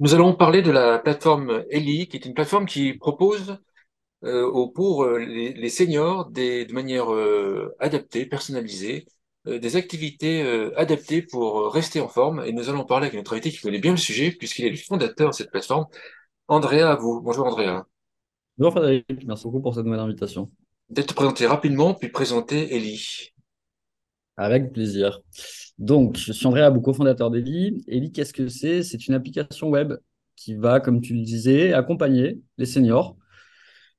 Nous allons parler de la plateforme Ellie, qui est une plateforme qui propose pour les seniors de manière adaptée, personnalisée, des activités adaptées pour rester en forme. Et nous allons parler avec notre invité qui connaît bien le sujet, puisqu'il est le fondateur de cette plateforme. Andrea, à vous. Bonjour Andrea. Bonjour Frédéric, merci beaucoup pour cette nouvelle invitation. Peut-être te présenter rapidement, puis présenter Ellie. Avec plaisir. Donc, je suis André Abou, cofondateur d'Eli. Eli, qu'est-ce que c'est? C'est une application web qui va, comme tu le disais, accompagner les seniors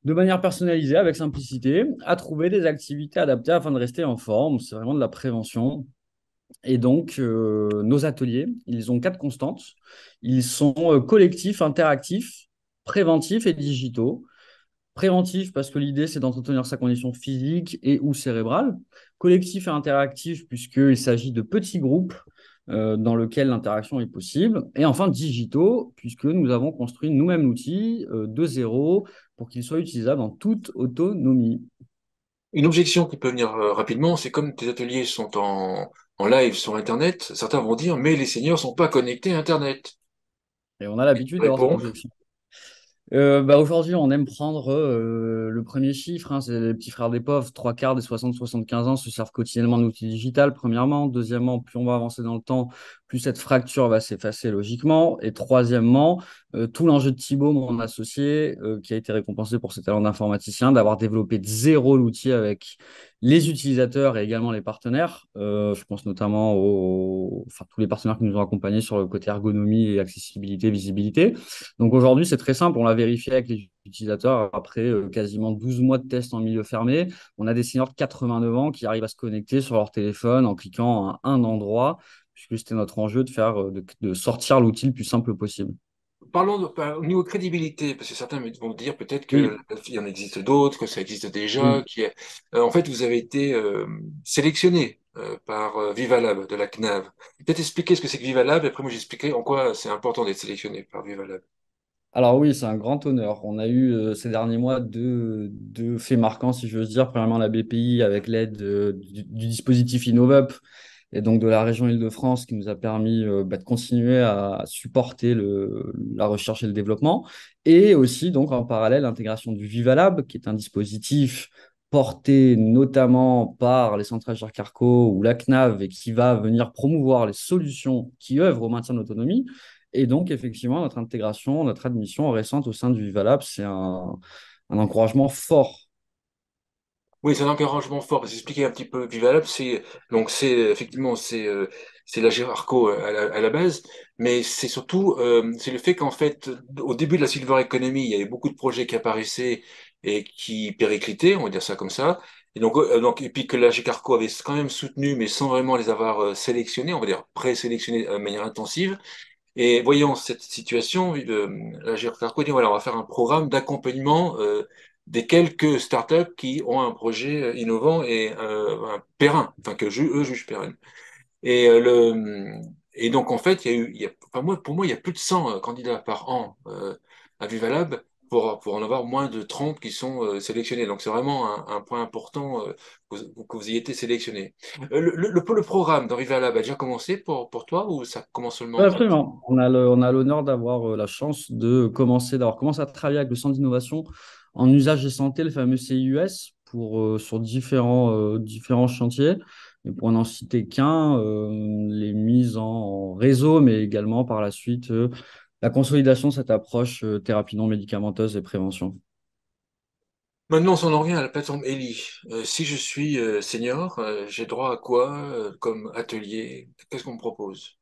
de manière personnalisée, avec simplicité, à trouver des activités adaptées afin de rester en forme. C'est vraiment de la prévention. Et donc, nos ateliers, ils ont quatre constantes. Ils sont collectifs, interactifs, préventifs et digitaux. Préventif, parce que l'idée, c'est d'entretenir sa condition physique et ou cérébrale. Collectif et interactif, puisqu'il s'agit de petits groupes dans lesquels l'interaction est possible. Et enfin, digitaux, puisque nous avons construit nous-mêmes l'outil de zéro pour qu'il soit utilisable en toute autonomie. Une objection qui peut venir rapidement, c'est comme tes ateliers sont en live sur Internet, certains vont dire, mais les seniors sont pas connectés à Internet. Et on a l'habitude d'avoir cette Réponds. objection. Aujourd'hui, on aime prendre le premier chiffre, hein, c'est les petits frères des pauvres. Trois quarts des 60-75 ans se servent quotidiennement d'outils digital, premièrement. Deuxièmement, plus on va avancer dans le temps, plus cette fracture va s'effacer logiquement. Et troisièmement, tout l'enjeu de Thibaut, mon associé, qui a été récompensé pour ses talents d'informaticien, d'avoir développé de zéro l'outil avec les utilisateurs et également les partenaires. Je pense notamment enfin, tous les partenaires qui nous ont accompagnés sur le côté ergonomie et accessibilité, visibilité. Donc aujourd'hui, c'est très simple. On l'a vérifié avec les utilisateurs après quasiment 12 mois de tests en milieu fermé. On a des seniors de 89 ans qui arrivent à se connecter sur leur téléphone en cliquant à un endroit, puisque c'était notre enjeu de faire, de sortir l'outil le plus simple possible. Parlons au niveau crédibilité, parce que certains vont dire peut-être Oui, qu'il y en existe d'autres, que ça existe déjà, oui. en fait, vous avez été sélectionné par Viva Lab de la CNAV. Peut-être expliquer ce que c'est que Viva Lab, et après moi j'expliquerai en quoi c'est important d'être sélectionné par Viva Lab. Alors oui, c'est un grand honneur. On a eu ces derniers mois deux faits marquants, si je veux dire. Premièrement, la BPI avec l'aide du dispositif InnovUp et donc de la région Île-de-France qui nous a permis de continuer à supporter la recherche et le développement. Et aussi, donc en parallèle, l'intégration du VivaLab, qui est un dispositif porté notamment par les centrales Carco ou la CNAV et qui va venir promouvoir les solutions qui œuvrent au maintien de l'autonomie. Et donc, effectivement, notre intégration, notre admission récente au sein du VivaLab, c'est un encouragement fort. Oui, c'est un encouragement fort, parce que expliquer un petit peu Viva Lab, c'est effectivement c'est la Gérarco à la base, mais c'est surtout c'est le fait qu'en fait au début de la Silver Economy, il y avait beaucoup de projets qui apparaissaient et qui périclitaient, on va dire ça comme ça. Et puis que la Gérarco avait quand même soutenu, mais sans vraiment les avoir sélectionnés, on va dire présélectionnés de manière intensive. Et voyant cette situation, la GRCarco dit, voilà, on va faire un programme d'accompagnement des quelques startups qui ont un projet innovant et un périn, enfin eux jugent pérenne. Et, et donc, en fait, enfin, pour moi, il y a plus de 100 candidats par an à Vivalab pour en avoir moins de 30 qui sont sélectionnés. Donc, c'est vraiment un point important que vous ayez été sélectionné. Le programme dans Vivalab a déjà commencé pour toi ou ça commence Oui, seulement? absolument. On a l'honneur d'avoir la chance d'avoir commencé à travailler avec le Centre d'innovation en usage et santé, le fameux CIUS, sur différents chantiers. Et pour n'en citer qu'un, les mises en réseau, mais également par la suite la consolidation de cette approche thérapie non médicamenteuse et prévention. Maintenant, si on en revient à la plateforme Ellie, si je suis senior, j'ai droit à quoi comme atelier? Qu'est-ce qu'on me propose?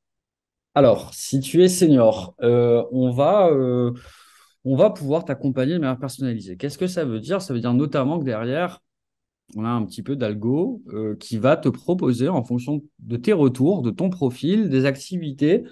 Alors, si tu es senior, on va pouvoir t'accompagner de manière personnalisée. Qu'est-ce que ça veut dire? Ça veut dire notamment que derrière, on a un petit peu d'algo qui va te proposer, en fonction de tes retours, de ton profil, des activités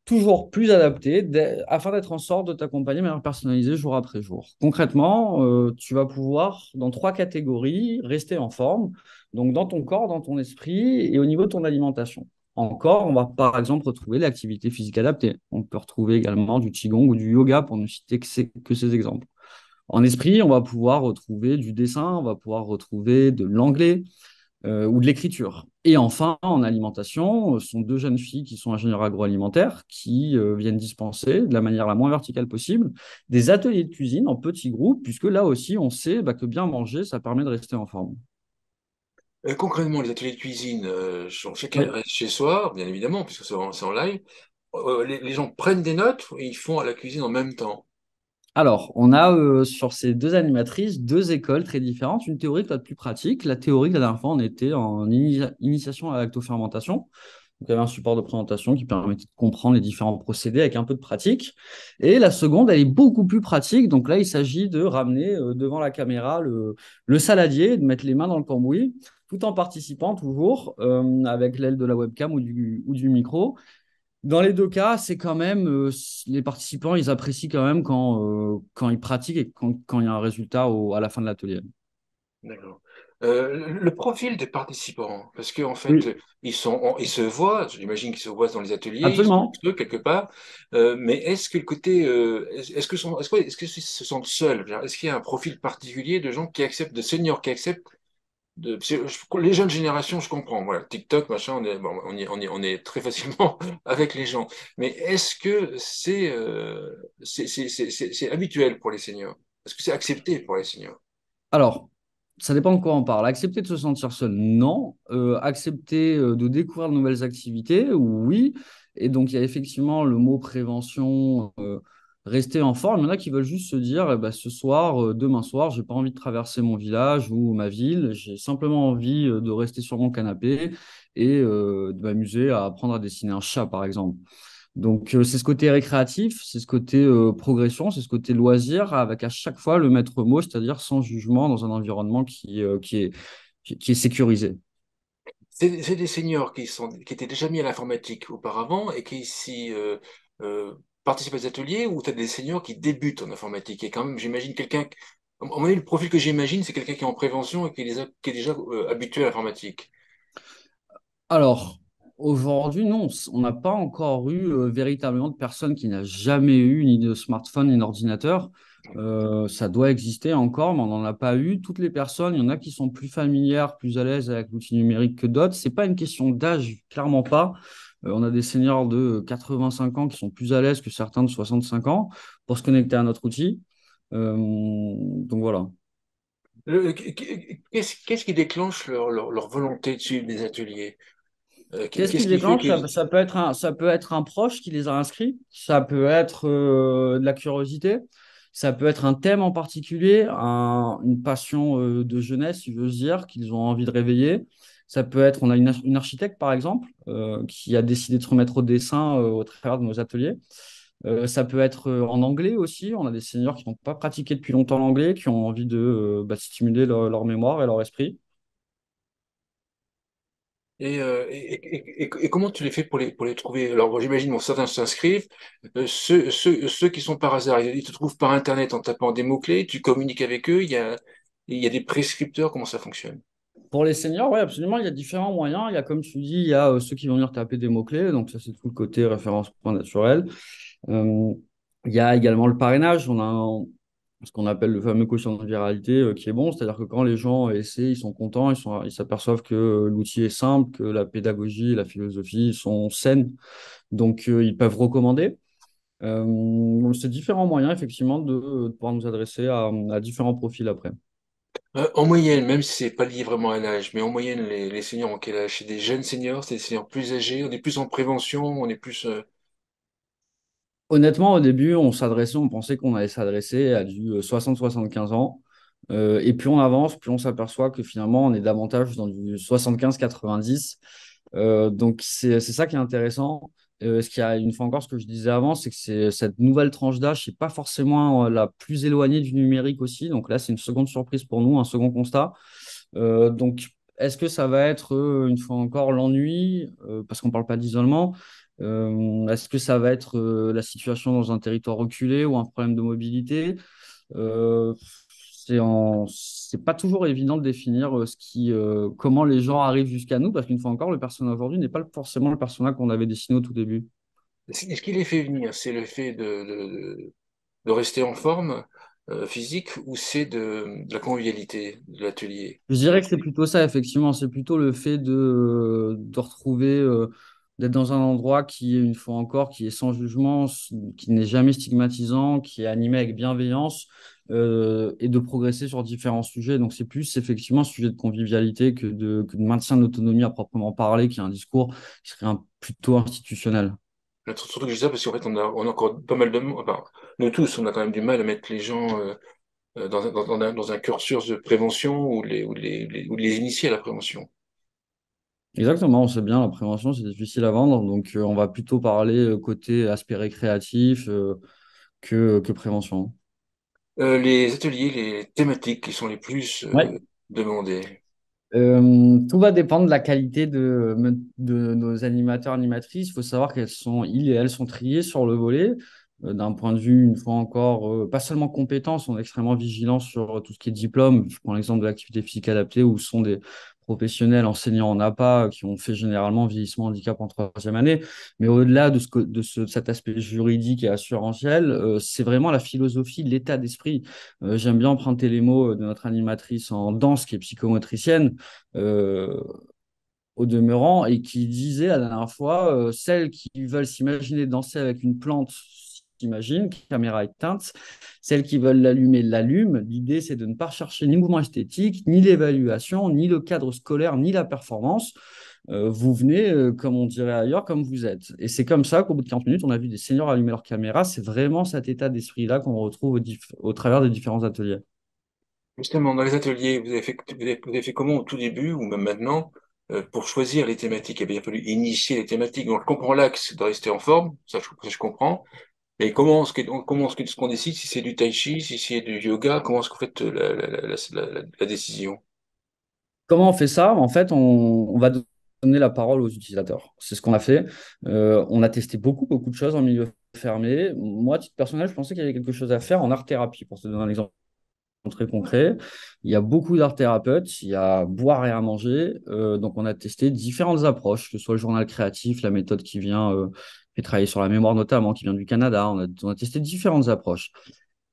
toujours plus adaptées afin d'être en sorte de t'accompagner de manière personnalisée jour après jour. Concrètement, tu vas pouvoir, dans trois catégories, rester en forme, donc dans ton corps, dans ton esprit et au niveau de ton alimentation. En corps, on va par exemple retrouver l'activité physique adaptée. On peut retrouver également du qigong ou du yoga pour ne citer que ces exemples. En esprit, on va pouvoir retrouver du dessin, on va pouvoir retrouver de l'anglais, ou de l'écriture. Et enfin, en alimentation, ce sont deux jeunes filles qui sont ingénieurs agroalimentaires qui viennent dispenser de la manière la moins verticale possible des ateliers de cuisine en petits groupes, puisque là aussi, on sait que bien manger, ça permet de rester en forme. Concrètement, les ateliers de cuisine, chacun Oui. reste chez soi, bien évidemment, puisque c'est en live. Les gens prennent des notes et ils font à la cuisine en même temps. Alors, on a sur ces deux animatrices deux écoles très différentes, une théorique, l'autre plus pratique. La théorique, la dernière fois, on était en initiation à la lactofermentation. Donc, il y avait un support de présentation qui permettait de comprendre les différents procédés avec un peu de pratique. Et la seconde, elle est beaucoup plus pratique. Donc là, il s'agit de ramener devant la caméra le saladier, de mettre les mains dans le cambouis, tout en participant toujours avec l'aile de la webcam ou du micro. Dans les deux cas, c'est quand même les participants, ils apprécient quand même quand ils pratiquent et quand il y a un résultat à la fin de l'atelier. D'accord. Le profil des participants, parce qu'en fait, Oui, ils se voient, j'imagine qu'ils se voient dans les ateliers, ils sont absolument. entre eux quelque part, mais est-ce que le côté, est-ce qu'ils se sentent seuls? Est-ce qu'il y a un profil particulier de gens qui acceptent, de seniors qui acceptent parce que les jeunes générations, je comprends, voilà, TikTok, machin, on est, bon, on est très facilement avec les gens, mais est-ce que c'est habituel pour les seniors? Est-ce que c'est accepté pour les seniors? Alors, ça dépend de quoi on parle. Accepter de se sentir seul, non. Accepter de découvrir de nouvelles activités, oui. Et donc, il y a effectivement le mot prévention, rester en forme. Il y en a qui veulent juste se dire, ce soir, demain soir, j'ai pas envie de traverser mon village ou ma ville. J'ai simplement envie de rester sur mon canapé et de m'amuser à apprendre à dessiner un chat, par exemple. Donc, c'est ce côté récréatif, c'est ce côté progression, c'est ce côté loisir, avec à chaque fois le maître mot, c'est-à-dire sans jugement dans un environnement qui est sécurisé. C'est des seniors qui étaient déjà mis à l'informatique auparavant et qui ici participent à des ateliers où tu as des seniors qui débutent en informatique. Et quand même, j'imagine à mon avis, le profil que j'imagine, c'est quelqu'un qui est en prévention et qui est déjà habitué à l'informatique. Alors, aujourd'hui, non, on n'a pas encore eu véritablement de personne qui n'a jamais eu ni de smartphone ni d'ordinateur. Ça doit exister encore, mais on n'en a pas eu. Toutes les personnes, il y en a qui sont plus familières, plus à l'aise avec l'outil numérique que d'autres. C'est pas une question d'âge, clairement pas. On a des seniors de 85 ans qui sont plus à l'aise que certains de 65 ans pour se connecter à notre outil. Donc voilà. Qu'est-ce qui déclenche leur volonté de suivre des ateliers? Qu'est-ce qui Qu'est-ce qui fait déclenche? qu'ils... Ça peut être un proche qui les a inscrits, ça peut être de la curiosité, ça peut être un thème en particulier, une passion de jeunesse, si j'ose dire, qu'ils ont envie de réveiller. Ça peut être, on a une architecte par exemple, qui a décidé de se remettre au dessin au travers de nos ateliers. Ça peut être en anglais aussi. On a des seniors qui n'ont pas pratiqué depuis longtemps l'anglais, qui ont envie de stimuler leur mémoire et leur esprit. Et comment tu les fais pour les trouver? Alors, bon, j'imagine, bon, certains s'inscrivent. Ceux qui sont par hasard, ils te trouvent par Internet en tapant des mots-clés, tu communiques avec eux, il y a des prescripteurs, comment ça fonctionne? Pour les seniors, oui, absolument. Il y a différents moyens. Il y a, comme tu dis, il y a ceux qui vont venir taper des mots-clés. Donc, ça, c'est tout le côté référencement naturel. Euh, il y a également le parrainage. On a ce qu'on appelle le fameux quotient de viralité qui est bon. C'est-à-dire que quand les gens essaient, ils sont contents, ils s'aperçoivent que l'outil est simple, que la pédagogie et la philosophie sont saines. Donc, ils peuvent recommander. Donc, c'est différents moyens, effectivement, de pouvoir nous adresser à différents profils après. En moyenne, même si c'est pas lié vraiment à l'âge, mais en moyenne, les seniors ont quel âge? C'est des jeunes seniors, c'est des seniors plus âgés, on est plus en prévention, on est plus... Honnêtement, au début, on pensait qu'on allait s'adresser à du 60-75 ans. Et plus on avance, plus on s'aperçoit que finalement, on est davantage dans du 75-90. Donc, c'est ça qui est intéressant. Ce qu'il y a, une fois encore, ce que je disais avant, c'est que cette nouvelle tranche d'âge, c'est pas forcément la plus éloignée du numérique aussi. Donc là, c'est une seconde surprise pour nous, un second constat. Donc, est-ce que ça va être, une fois encore, l'ennui, parce qu'on ne parle pas d'isolement? Est-ce que ça va être la situation dans un territoire reculé ou un problème de mobilité? Euh, c'est pas toujours évident de définir comment les gens arrivent jusqu'à nous, parce qu'une fois encore, le persona aujourd'hui n'est pas forcément le persona qu'on avait dessiné au tout début. Ce qui les fait venir, c'est le fait de rester en forme. physique ou c'est de la convivialité de l'atelier? Je dirais que c'est plutôt ça, effectivement. C'est plutôt le fait de retrouver, d'être dans un endroit qui est, une fois encore, qui est sans jugement, qui n'est jamais stigmatisant, qui est animé avec bienveillance, et de progresser sur différents sujets. Donc, c'est plus effectivement un sujet de convivialité que de maintien d'autonomie à proprement parler, qui est un discours qui serait plutôt institutionnel. Surtout que je dis ça parce qu'en fait, on a encore pas mal de monde, enfin, nous tous, on a quand même du mal à mettre les gens dans un cursus de prévention ou les initier à la prévention. Exactement, on sait bien, la prévention, c'est difficile à vendre. Donc, on va plutôt parler côté aspect récréatif, que prévention. Les ateliers, les thématiques qui sont les plus Ouais. demandées. Tout va dépendre de la qualité de nos animateurs, animatrices. Il faut savoir ils et elles sont triés sur le volet. D'un point de vue, une fois encore, pas seulement compétences, on est extrêmement vigilant sur tout ce qui est diplôme. Je prends l'exemple de l'activité physique adaptée où sont des professionnels enseignants en APA qui ont fait généralement vieillissement handicap en troisième année. Mais au-delà de cet aspect juridique et assurantiel, c'est vraiment la philosophie, l'état d'esprit. J'aime bien emprunter les mots de notre animatrice en danse qui est psychomotricienne, euh, au demeurant, et qui disait la dernière fois, celles qui veulent s'imaginer danser avec une plante s'imagine, caméra éteinte, celles qui veulent l'allumer l'allument. L'idée, c'est de ne pas chercher ni le mouvement esthétique, ni l'évaluation, ni le cadre scolaire, ni la performance. Vous venez, comme on dirait ailleurs, comme vous êtes. Et c'est comme ça qu'au bout de 40 minutes, on a vu des seniors allumer leur caméra. C'est vraiment cet état d'esprit-là qu'on retrouve au travers des différents ateliers. Justement, dans les ateliers, vous avez fait comment au tout début ou même maintenant pour choisir les thématiques? Il a bien fallu initier les thématiques. Donc, je comprends l'axe de rester en forme, ça, je comprends. Mais ce qu'on décide, si c'est du tai chi, si c'est du yoga, comment est-ce que vous faites la décision? Comment on fait ça? En fait, on va donner la parole aux utilisateurs. C'est ce qu'on a fait. On a testé beaucoup de choses en milieu fermé. Moi, à titre personnel, je pensais qu'il y avait quelque chose à faire en art-thérapie. Pour te donner un exemple très concret, il y a beaucoup d'art-thérapeutes, il y a à boire et à manger. Donc, on a testé différentes approches, que ce soit le journal créatif, la méthode qui travaille sur la mémoire notamment, qui vient du Canada. On a testé différentes approches.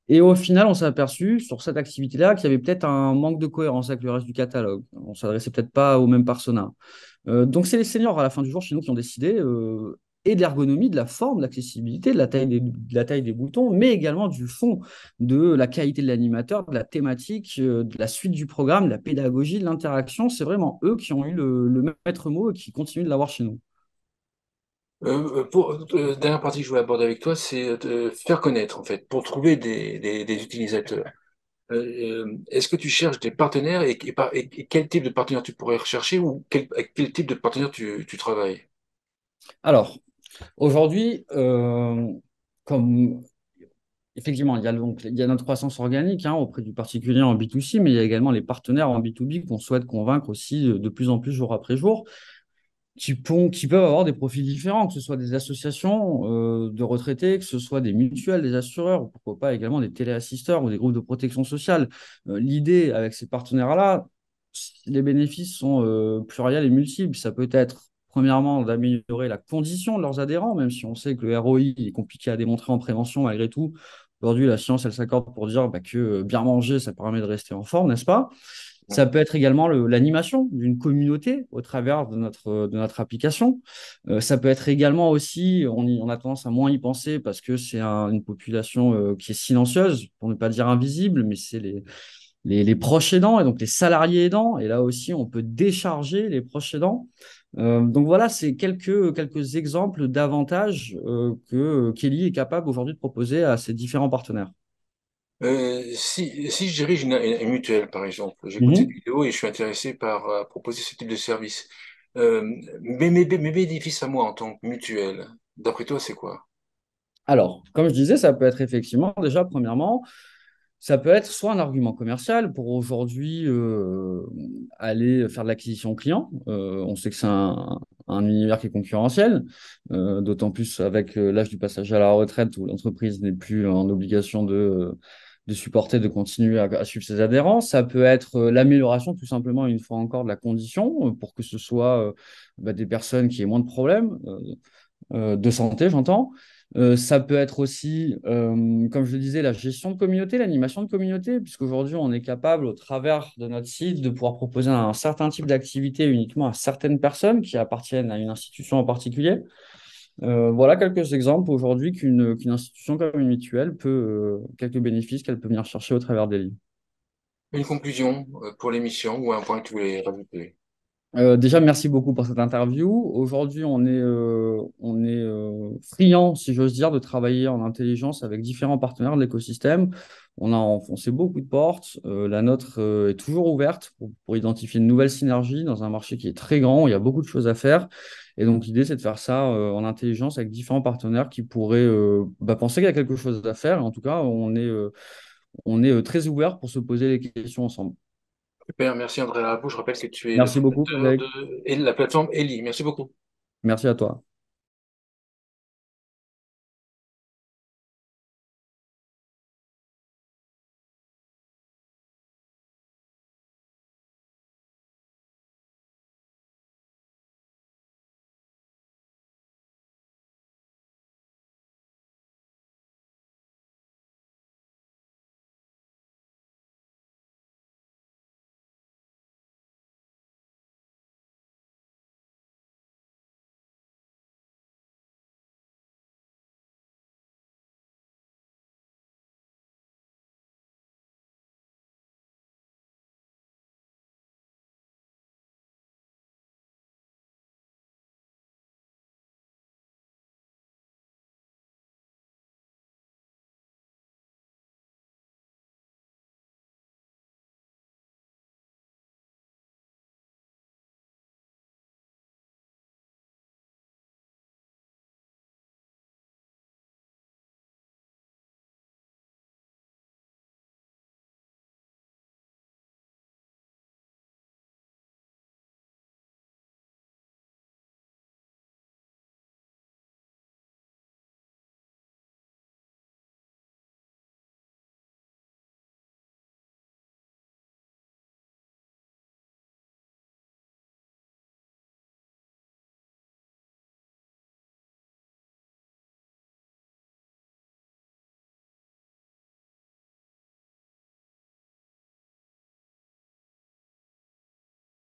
Et au final, on s'est aperçu sur cette activité-là qu'il y avait peut-être un manque de cohérence avec le reste du catalogue. On s'adressait peut-être pas aux mêmes personas. Donc, c'est les seniors à la fin du jour chez nous qui ont décidé, et de l'ergonomie, de la forme, de l'accessibilité, de la taille des boutons, mais également du fond, de la qualité de l'animateur, de la thématique, de la suite du programme, de la pédagogie, de l'interaction. C'est vraiment eux qui ont eu le maître mot et qui continuent de l'avoir chez nous. Dernière partie que je voulais aborder avec toi, c'est faire connaître, en fait, pour trouver des utilisateurs. Est-ce que tu cherches des partenaires et quel type de partenaire tu pourrais rechercher ou avec quel type de partenaire tu travailles? Alors, aujourd'hui, comme effectivement, il y a notre croissance organique, hein, auprès du particulier en B2C, mais il y a également les partenaires en B2B qu'on souhaite convaincre aussi, de plus en plus jour après jour, qui peuvent avoir des profils différents, que ce soit des associations de retraités, que ce soit des mutuelles, des assureurs, ou pourquoi pas également des téléassisteurs ou des groupes de protection sociale. L'idée avec ces partenaires-là, les bénéfices sont pluriels et multiples. Ça peut être, premièrement, d'améliorer la condition de leurs adhérents, même si on sait que le ROI est compliqué à démontrer en prévention malgré tout. Aujourd'hui, la science, elle s'accorde pour dire que bien manger, ça permet de rester en forme, n'est-ce pas? Ça peut être également l'animation d'une communauté au travers de notre application. Ça peut être également aussi, on a tendance à moins y penser parce que c'est une population qui est silencieuse, pour ne pas dire invisible, mais c'est les proches aidants et donc les salariés aidants. Et là aussi, on peut décharger les proches aidants. Donc voilà, c'est quelques exemples d'avantages que Kelly est capable aujourd'hui de proposer à ses différents partenaires. Si je dirige une mutuelle, par exemple, j'écoute cette Mhm. vidéo et je suis intéressé par proposer ce type de service. Mes bénéfices à moi en tant que mutuelle, d'après toi, c'est quoi? Alors, comme je disais, ça peut être effectivement, déjà, premièrement, ça peut être soit un argument commercial pour aujourd'hui aller faire de l'acquisition client. On sait que c'est un univers qui est concurrentiel, d'autant plus avec l'âge du passage à la retraite où l'entreprise n'est plus en obligation de supporter, de continuer à suivre ses adhérents. Ça peut être l'amélioration tout simplement, une fois encore, de la condition pour que ce soit des personnes qui aient moins de problèmes de santé, j'entends. Ça peut être aussi, comme je le disais, la gestion de communauté, l'animation de communauté, puisqu'aujourd'hui, on est capable, au travers de notre site, de pouvoir proposer un certain type d'activité uniquement à certaines personnes qui appartiennent à une institution en particulier. Voilà quelques exemples aujourd'hui qu'une institution comme une mutuelle peut, quelques bénéfices qu'elle peut venir chercher au travers des livres. Une conclusion pour l'émission ou un point que tu voulais rajouter? Déjà, merci beaucoup pour cette interview. Aujourd'hui, on est friand, si j'ose dire, de travailler en intelligence avec différents partenaires de l'écosystème. On a enfoncé beaucoup de portes. La nôtre est toujours ouverte pour identifier de nouvelles synergies dans un marché qui est très grand, où il y a beaucoup de choses à faire. Et donc, l'idée, c'est de faire ça en intelligence avec différents partenaires qui pourraient penser qu'il y a quelque chose à faire. En tout cas, on est très ouvert pour se poser les questions ensemble. Super, merci André Larapo. Je rappelle que tu es le Merci beaucoup, fondateur Frédéric. de la plateforme Eli. Merci beaucoup. Merci à toi.